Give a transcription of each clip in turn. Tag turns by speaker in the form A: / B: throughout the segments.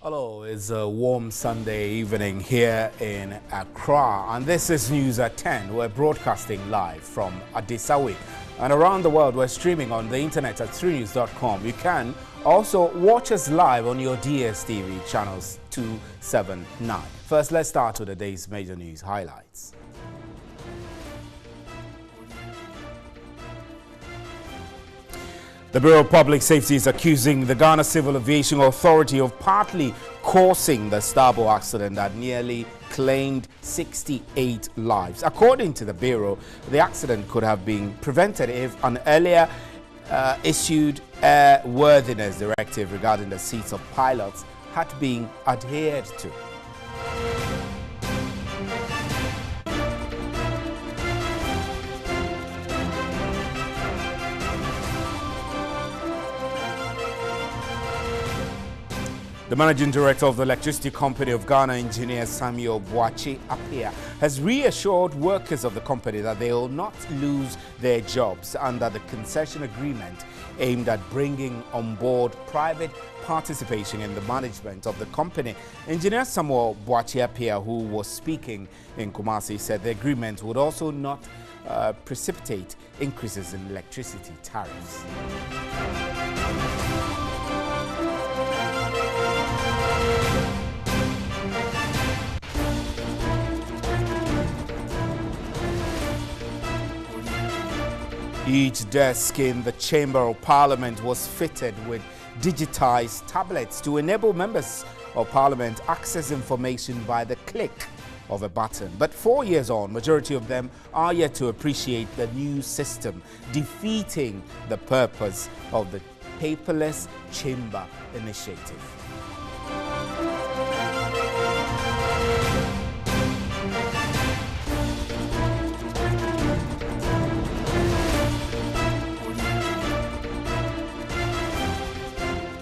A: Hello, it's a warm Sunday evening here in Accra, and this is News at 10. We're broadcasting live from Addis Ababa, and around the world we're streaming on the internet at 3news.com. You can also watch us live on your DSTV channels 279. First, let's start with the day's major news highlights. The Bureau of Public Safety is accusing the Ghana Civil Aviation Authority of partly causing the Starboard accident that nearly claimed 68 lives. According to the Bureau, the accident could have been prevented if an earlier issued airworthiness directive regarding the seats of pilots had been adhered to. The Managing Director of the Electricity Company of Ghana, Engineer Samuel Boakye Appiah, has reassured workers of the company that they will not lose their jobs under the concession agreement aimed at bringing on board private participation in the management of the company. Engineer Samuel Boakye Appiah, who was speaking in Kumasi, said the agreement would also not precipitate increases in electricity tariffs. Each desk in the Chamber of Parliament was fitted with digitized tablets to enable members of Parliament access information by the click of a button. But 4 years on, majority of them are yet to appreciate the new system, defeating the purpose of the paperless chamber initiative.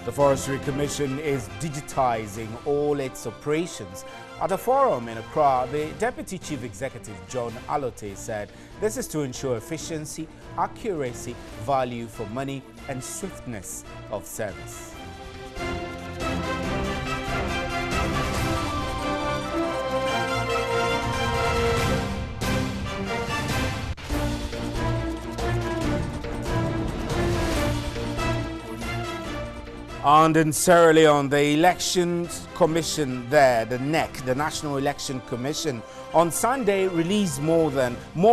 A: The Forestry Commission is digitizing all its operations. At a forum in Accra, the Deputy Chief Executive, John Alote, said this is to ensure efficiency, accuracy, value for money, and swiftness of service. And in Sierra Leone, the Elections Commission there, the NEC, the National Election Commission, on Sunday released more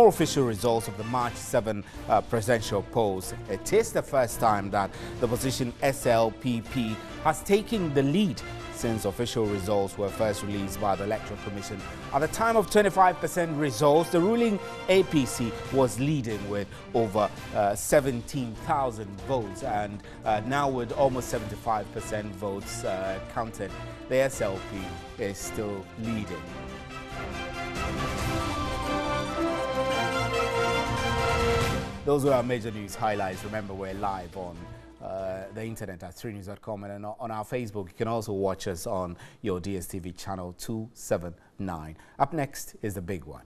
A: official results of the March 7 presidential polls. It is the first time that the opposition SLPP has taken the lead since official results were first released by the Electoral Commission. At the time of 25% results, the ruling APC was leading with over 17,000 votes, and now with almost 75% votes counted, the SLP is still leading. Those were our major news highlights. Remember, we're live on the internet at 3news.com, and on our Facebook. You can also watch us on your DSTV channel 279. Up next is the big one.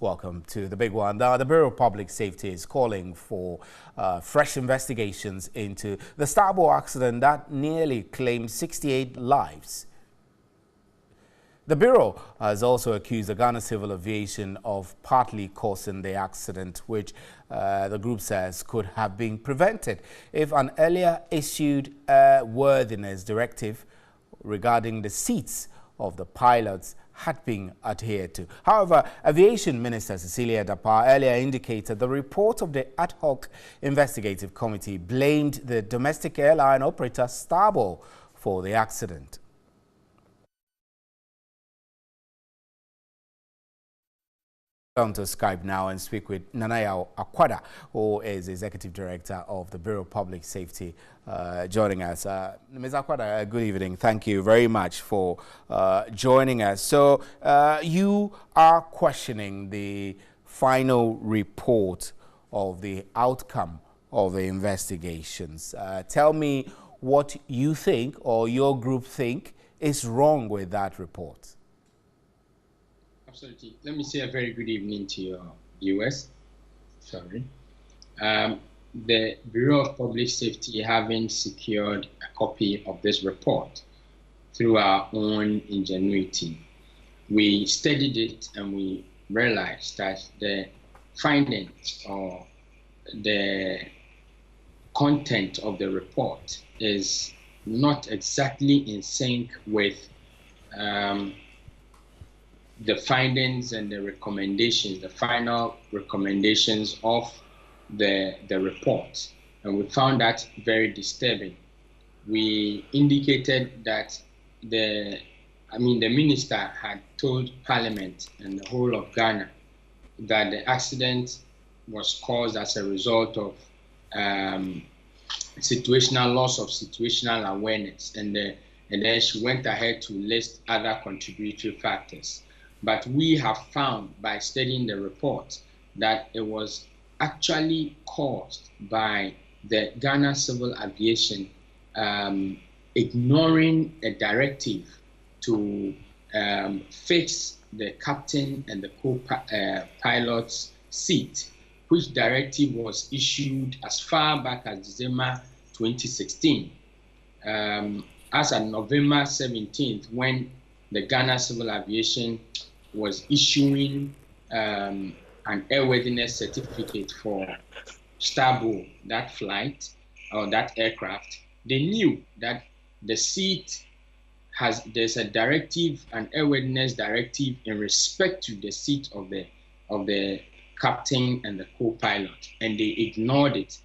A: Welcome to the big one. Now, the Bureau of Public Safety is calling for fresh investigations into the Starboard accident that nearly claimed 68 lives. The Bureau has also accused the Ghana Civil Aviation of partly causing the accident, which the group says could have been prevented if an earlier issued airworthiness directive regarding the seats of the pilots had been adhered to. However, Aviation Minister Cecilia Dapaah earlier indicated the report of the ad hoc investigative committee blamed the domestic airline operator Starboard for the accident. On to Skype now and speak with Nanaya Akwada, who is Executive Director of the Bureau of Public Safety, joining us. Ms. Akwada, good evening. Thank you very much for joining us. So you are questioning the final report of the outcome of the investigations. Tell me what you think or your group think is wrong with that report.
B: Absolutely. Let me say a very good evening to your viewers. Sorry. The Bureau of Public Safety, having secured a copy of this report through our own ingenuity, we studied it and we realized that the findings or the content of the report is not exactly in sync with the findings and the recommendations, the final recommendations of the report. And we found that very disturbing. We indicated that the minister had told Parliament and the whole of Ghana that the accident was caused as a result of situational loss of situational awareness, and then she went ahead to list other contributory factors. But we have found by studying the report that it was actually caused by the Ghana Civil Aviation ignoring a directive to fix the captain and the co-pilot's seat, which directive was issued as far back as December 2016. As of November 17th, when the Ghana Civil Aviation was issuing an airworthiness certificate for Starbow, that flight or that aircraft, they knew that the seat there's a directive, an airworthiness directive in respect to the seat of the captain and the co-pilot, and they ignored it.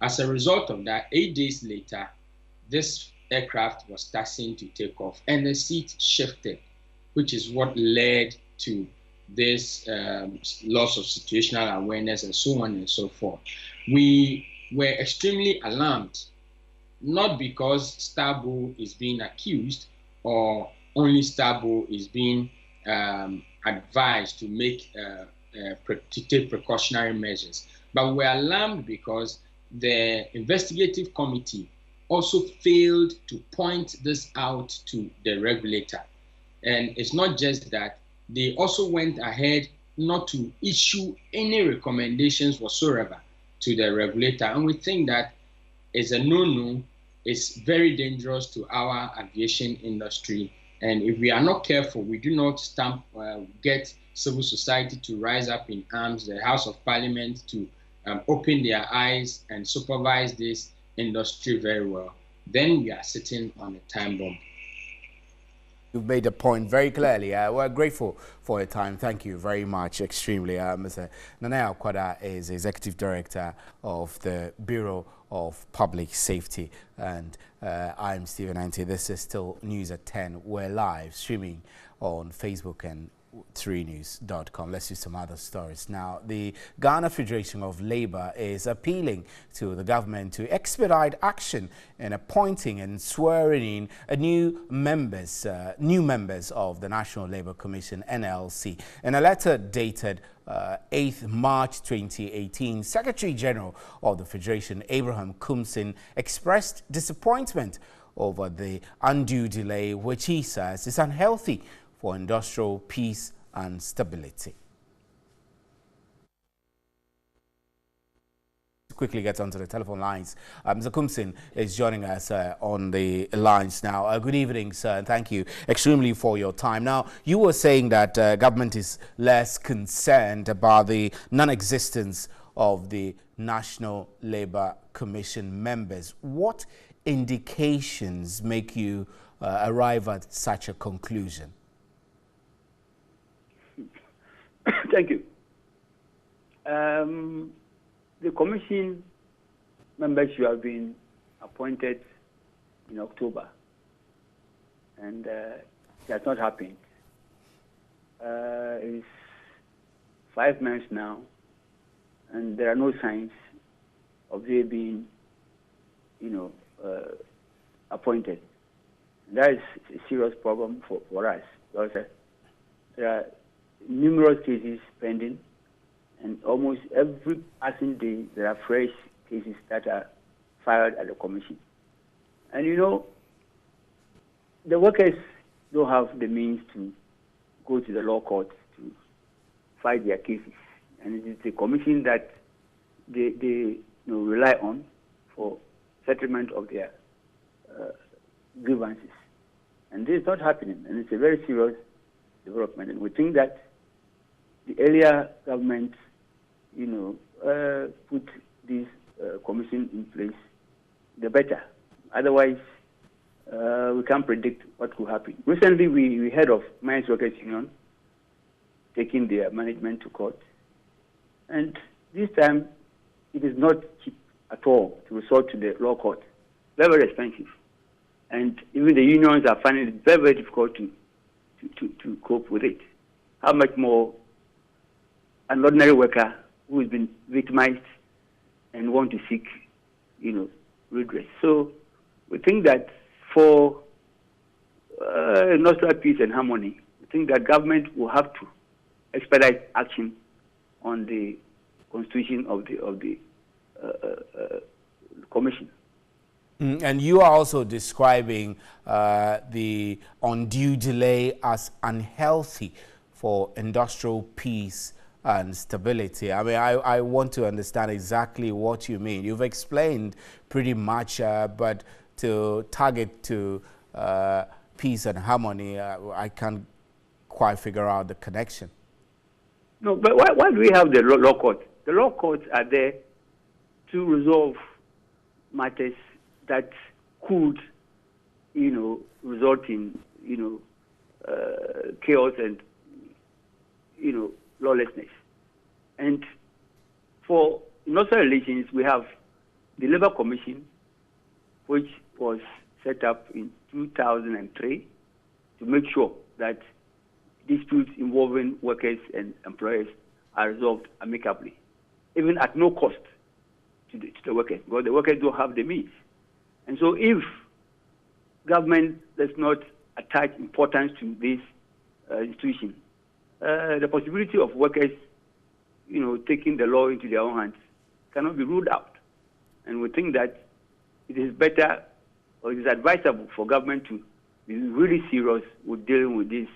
B: As a result of that, 8 days later, this aircraft was taxiing to take off and the seat shifted, which is what led to this loss of situational awareness and so on and so forth. We were extremely alarmed, not because Starbow is being accused or only Starbow is being advised to take precautionary measures, but we're alarmed because the investigative committee also failed to point this out to the regulator. And it's not just that, they also went ahead not to issue any recommendations whatsoever to the regulator. And we think that is a no-no. It's very dangerous to our aviation industry. And if we are not careful, we do not get civil society to rise up in arms, the House of Parliament to open their eyes and supervise this industry very well, then we are sitting on a time bomb.
A: You've made a point very clearly. We're grateful for your time. Thank you very much, extremely. Mr. Nana Akwada is Executive Director of the Bureau of Public Safety. And I'm Stephen Ante. This is still News at 10. We're live streaming on Facebook and 3news.com. Let's use some other stories. Now, the Ghana Federation of Labour is appealing to the government to expedite action in appointing and swearing in new members of the National Labour Commission, NLC. In a letter dated 8th March 2018, Secretary General of the Federation, Abraham Kumsin, expressed disappointment over the undue delay, which he says is unhealthy for industrial peace and stability. Quickly get onto the telephone lines. Mr. Kumsin is joining us on the lines now. Good evening, sir, and thank you extremely for your time. Now, you were saying that government is less concerned about the non-existence of the National Labour Commission members. What indications make you arrive at such a conclusion?
C: Thank you. The commission members should have been appointed in October, and it has not happened. It's 5 months now, and there are no signs of they being, appointed. And that is a serious problem for us, because there are numerous cases pending, and almost every passing day there are fresh cases that are filed at the commission. And the workers don't have the means to go to the law court to fight their cases. And it is the commission that they rely on for settlement of their grievances. And this is not happening, and it's a very serious development. And we think that the earlier government, put this commission in place, the better. Otherwise, we can't predict what will happen. Recently, we heard of Mines Workers Union taking their management to court. And this time, it is not cheap at all to resort to the law court. Very, very expensive. And even the unions are finding it very, very difficult to cope with it. How much more an ordinary worker who has been victimized and want to seek, redress. So we think that for national peace and harmony, we think that government will have to expedite action on the constitution of the commission.
A: And you are also describing the undue delay as unhealthy for industrial peace and stability. I mean, I want to understand exactly what you mean. You've explained pretty much, but to target to peace and harmony, I can't quite figure out the connection.
C: No, but why do we have the law courts? The law courts are there to resolve matters that could, result in, chaos and, lawlessness. And for industrial relations, we have the Labour Commission, which was set up in 2003 to make sure that disputes involving workers and employers are resolved amicably, even at no cost to the workers, because the workers don't have the means. And so if government does not attach importance to this institution, the possibility of workers, taking the law into their own hands cannot be ruled out. And we think that it is better or it is advisable for government to be really serious with dealing with this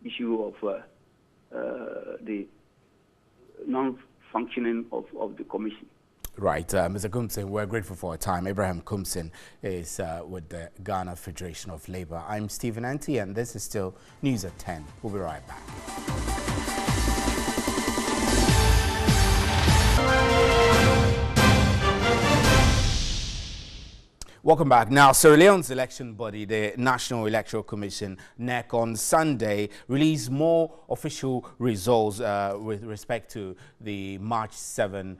C: issue of the non-functioning of the commission.
A: Right, Mr. Koomson, we're grateful for your time. Abraham Koomson is with the Ghana Federation of Labour. I'm Stephen Anti, and this is still News at 10. We'll be right back. Welcome back. Now, Sierra Leone's election body, the National Electoral Commission, NEC, on Sunday released more official results with respect to the March 7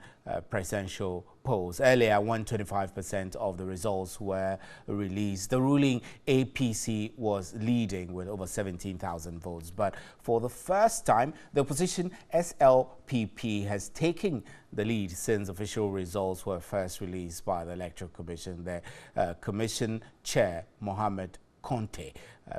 A: presidential polls. Earlier, 125% of the results were released. The ruling APC was leading with over 17,000 votes. But for the first time, the opposition SLPP has taken the lead since official results were first released by the Electoral Commission. The Commission Chair, Mohamed Conte,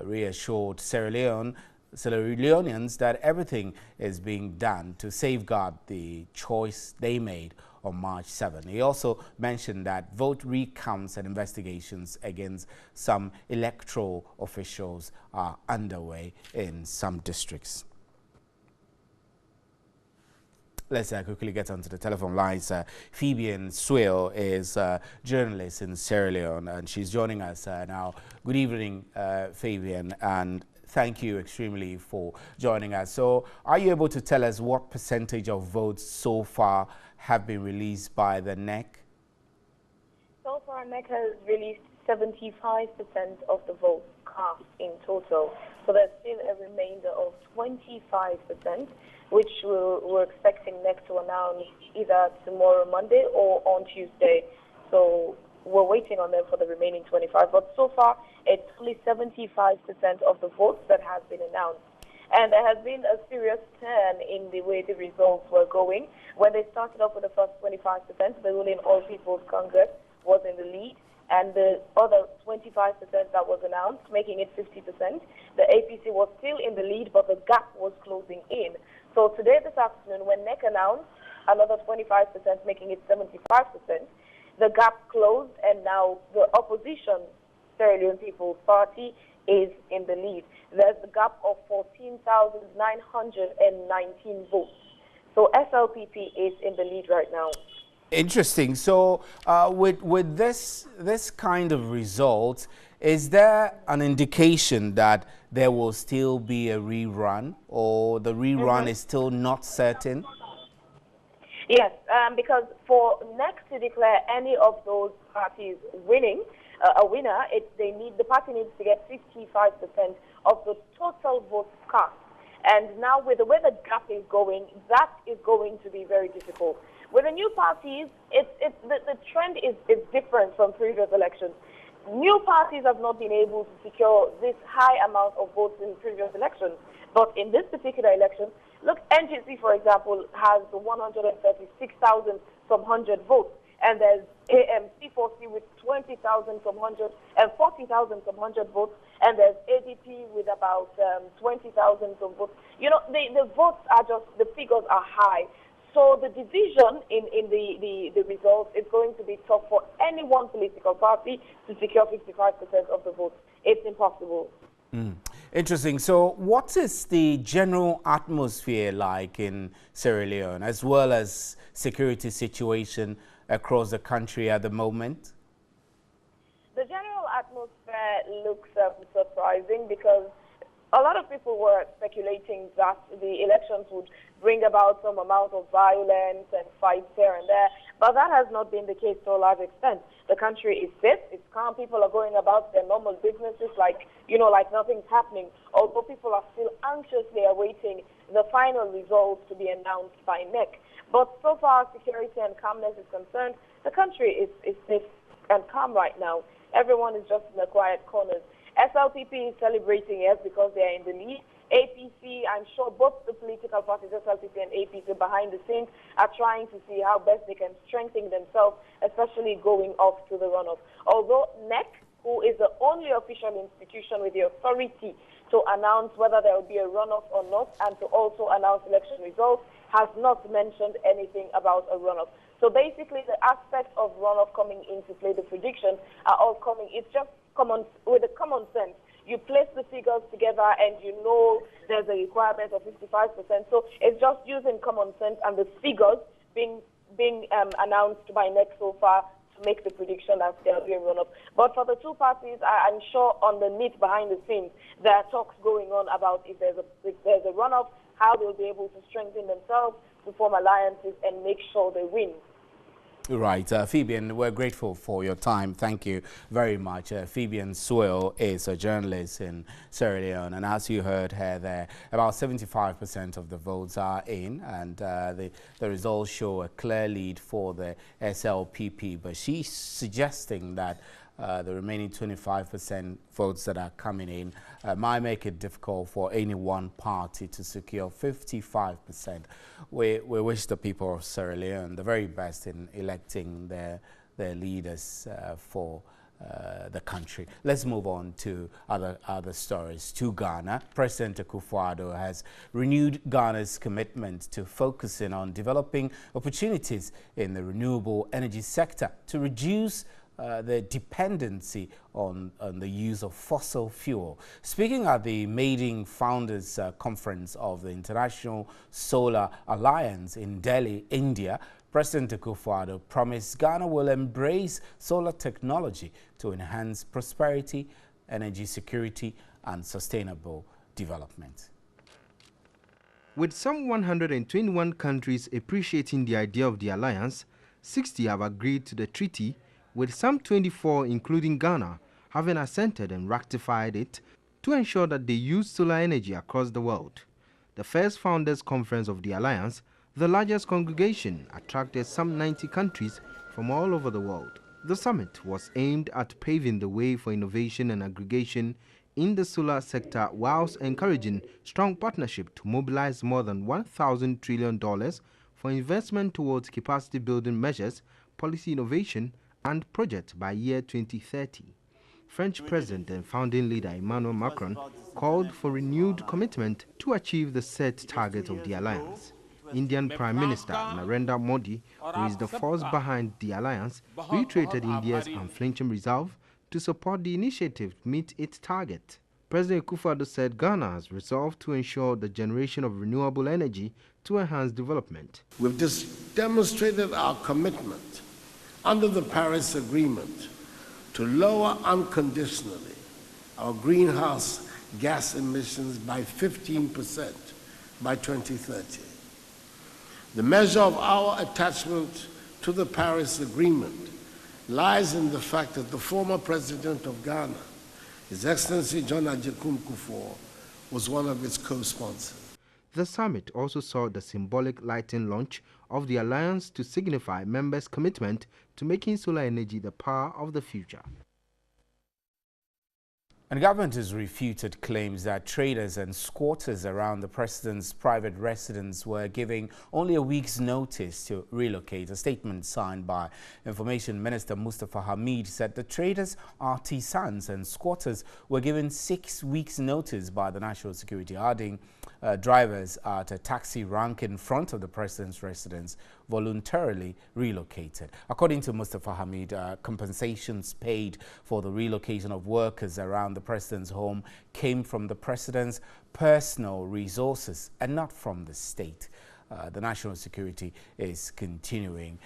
A: reassured Sierra Leoneans that everything is being done to safeguard the choice they made on March 7. He also mentioned that vote recounts and investigations against some electoral officials are underway in some districts. Let's quickly get onto the telephone lines. Fabian Swale is a journalist in Sierra Leone, and she's joining us now. Good evening, Fabian, and thank you extremely for joining us. So are you able to tell us what percentage of votes so far have been released by the NEC?
D: So far, NEC has released 75% of the votes cast in total. So there's still a remainder of 25%, which we're expecting NEC to announce either tomorrow, Monday, or on Tuesday. So we're waiting on them for the remaining 25. But so far, it's only 75% of the votes that have been announced. And there has been a serious turn in the way the results were going. When they started off with the first 25%, the ruling All People's Congress was in the lead. And the other 25% that was announced, making it 50%, the APC was still in the lead, but the gap was closing in. So today, this afternoon, when NEC announced another 25%, making it 75%, the gap closed, and now the opposition, Sierra Leone People's Party, is in the lead. There's a gap of 14,919 votes. So SLPP is in the lead right now.
A: Interesting. So with this kind of result, is there an indication that there will still be a rerun, or the rerun is still not certain?
D: Yes, because for NEC to declare any of those parties winning, a winner, the party needs to get 55% of the total votes cast. And now with the way the gap is going, that is going to be very difficult. With the new parties, the trend is different from previous elections. New parties have not been able to secure this high amount of votes in previous elections. But in this particular election, look, NGC, for example, has 136,000 some 100 votes. And there's C4C with 20,000 some 100 and 40,000 some 100 votes. And there's ADP with about 20,000 some votes. You know, the votes are just, the figures are high. So the division in the results is going to be tough for any one political party to secure 55% of the votes. It's impossible.
A: Interesting. So what is the general atmosphere like in Sierra Leone, as well as security situation across the country at the moment?
D: The general atmosphere looks surprising, because a lot of people were speculating that the elections would bring about some amount of violence and fights here and there, but that has not been the case to a large extent. The country is safe, it's calm, people are going about their normal businesses like nothing's happening, although people are still anxiously awaiting the final results to be announced by NEC. But so far, security and calmness is concerned, the country is safe and calm right now. Everyone is just in the quiet corners. SLPP is celebrating, yes, because they are in the lead. APC, I'm sure both the political parties, SLPP and APC, behind the scenes, are trying to see how best they can strengthen themselves, especially going off to the runoff. Although NEC, who is the only official institution with the authority to announce whether there will be a runoff or not, and to also announce election results, has not mentioned anything about a runoff. So basically, the aspects of runoff coming into play, the predictions are all coming. It's just with a common sense. You place the figures together and you know there's a requirement of 55%. So it's just using common sense and the figures being announced by NEC so far to make the prediction that there will be a runoff. But for the two parties, I'm sure underneath, behind the scenes, there are talks going on about if there's a runoff, how they'll be able to strengthen themselves to form alliances and make sure they win.
A: Right, Fabian, we're grateful for your time. Thank you very much. Fabian Sewell is a journalist in Sierra Leone, and as you heard her there, about 75% of the votes are in, and the results show a clear lead for the SLPP, but she's suggesting that the remaining 25% votes that are coming in might make it difficult for any one party to secure 55%. We wish the people of Sierra Leone the very best in electing their leaders for the country. Let's move on to other stories. To Ghana, President Akufo-Addo has renewed Ghana's commitment to focusing on developing opportunities in the renewable energy sector to reduce the dependency on the use of fossil fuel. Speaking at the maiden Founders Conference of the International Solar Alliance in Delhi, India, President Akufo-Addo promised Ghana will embrace solar technology to enhance prosperity, energy security, and sustainable development.
E: With some 121 countries appreciating the idea of the alliance, 60 have agreed to the treaty, with some 24, including Ghana, having assented and ratified it to ensure that they use solar energy across the world. The first Founders Conference of the Alliance, the largest congregation, attracted some 90 countries from all over the world. The summit was aimed at paving the way for innovation and aggregation in the solar sector, whilst encouraging strong partnership to mobilize more than $1,000 trillion for investment towards capacity building measures, policy innovation, and projects by year 2030. French President and founding leader Emmanuel Macron called for renewed commitment to achieve the set target of the alliance. Indian Prime Minister Narendra Modi, who is the force behind the alliance, reiterated India's unflinching resolve to support the initiative to meet its target. President Akufo-Addo said Ghana has resolved to ensure the generation of renewable energy to enhance development.
F: We've just demonstrated our commitment under the Paris Agreement to lower unconditionally our greenhouse gas emissions by 15% by 2030. The measure of our attachment to the Paris Agreement lies in the fact that the former president of Ghana, His Excellency John Agyekum Kufuor, was one of its co-sponsors.
E: The summit also saw the symbolic lighting launch of the alliance to signify members' commitment to making solar energy the power of the future.
A: And the government has refuted claims that traders and squatters around the president's private residence were giving only a week's notice to relocate. A statement signed by Information Minister Mustafa Hamid said the traders, artisans and squatters were given 6 weeks' notice by the National Security, adding drivers at a taxi rank in front of the president's residence voluntarily relocated. According to Mustafa Hamid, compensations paid for the relocation of workers around the president's home came from the president's personal resources and not from the state. The National Security is continuing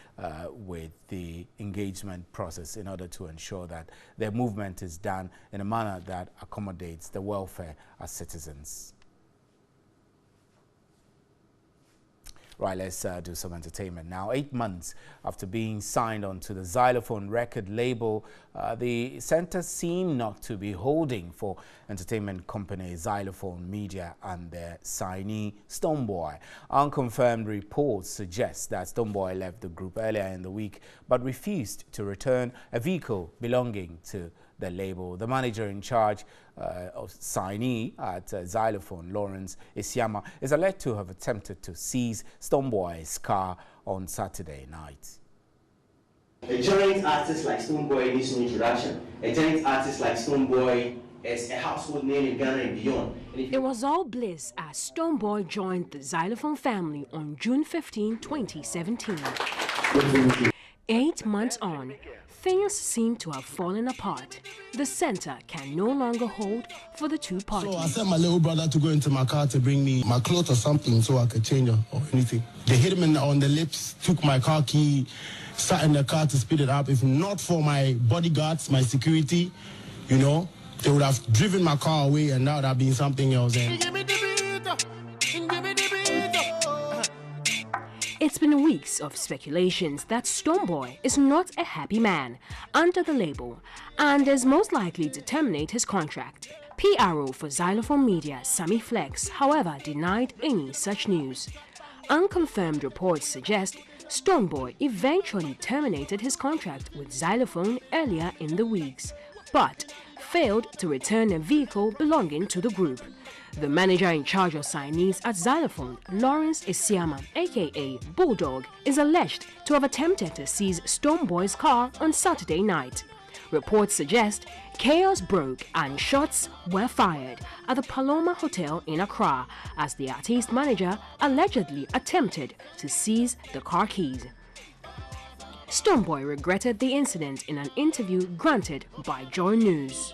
A: with the engagement process in order to ensure that their movement is done in a manner that accommodates the welfare of citizens. Right, let's do some entertainment now. 8 months after being signed onto the Xylophone record label, the center seemed not to be holding for entertainment company Xylophone Media and their signee Stonebwoy. Unconfirmed reports suggest that Stonebwoy left the group earlier in the week but refused to return a vehicle belonging to the label. The manager in charge of signee at Xylophone, Lawrence Isiama, is alleged to have attempted to seize Stonebwoy's car on Saturday night.
G: A giant artist like Stonebwoy needs no introduction. A giant artist like Stonebwoy is a household name in Ghana and beyond.
H: It was all bliss as Stonebwoy joined the Xylophone family on June 15, 2017. 8 months on, things seem to have fallen apart. The center can no longer hold for the two parties.
I: So I sent my little brother to go into my car to bring me my clothes or something so I could change or anything. They hit him on the lips, took my car key, sat in the car to speed it up. If not for my bodyguards, my security, you know, they would have driven my car away and that would have been something else.
H: It's been weeks of speculations that Stonebwoy is not a happy man under the label and is most likely to terminate his contract. PRO for Xylophone Media, Sammy Flex, however, denied any such news. Unconfirmed reports suggest Stonebwoy eventually terminated his contract with Xylophone earlier in the weeks, but failed to return a vehicle belonging to the group. The manager in charge of signees at Xylophone, Lawrence Isiama, aka Bulldog, is alleged to have attempted to seize Stonebwoy's car on Saturday night. Reports suggest chaos broke and shots were fired at the Paloma Hotel in Accra as the artist manager allegedly attempted to seize the car keys. Stonebwoy regretted the incident in an interview granted by Joy News.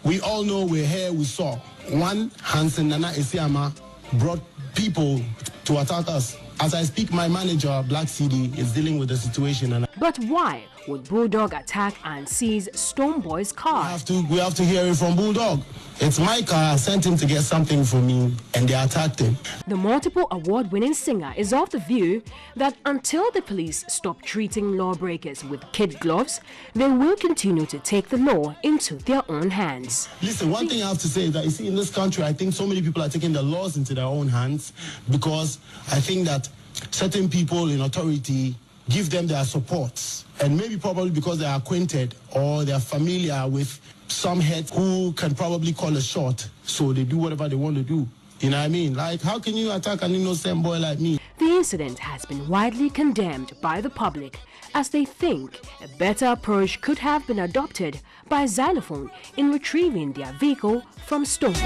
I: We all know we're here, we saw. One, Hansen Nana Isiama brought people to attack us. As I speak, my manager, Black CD, is dealing with the situation.
H: But why would Bulldog attack and seize Stonebwoy's car?
I: We have to hear it from Bulldog. It's my car. I sent him to get something for me, and they attacked him.
H: The multiple award-winning singer is of the view that until the police stop treating lawbreakers with kid gloves, they will continue to take the law into their own hands.
I: Listen, one thing I have to say is that, you see, in this country, I think so many people are taking the laws into their own hands because I think that certain people in authority give them their supports, and maybe probably because they are acquainted or they are familiar with some heads who can probably call a shot, so they do whatever they want to do. You know what I mean? Like, how can you attack an innocent boy like me?
H: The incident has been widely condemned by the public as they think a better approach could have been adopted by Xylophone in retrieving their vehicle from Stonebwoy.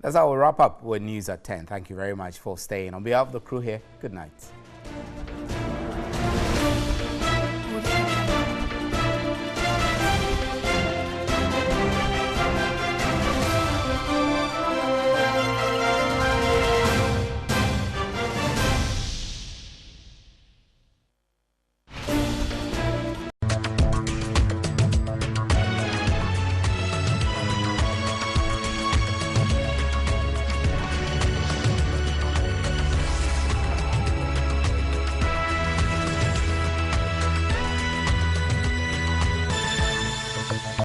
A: That's how we'll wrap up with news at 10. Thank you very much for staying. On behalf of the crew here, good night.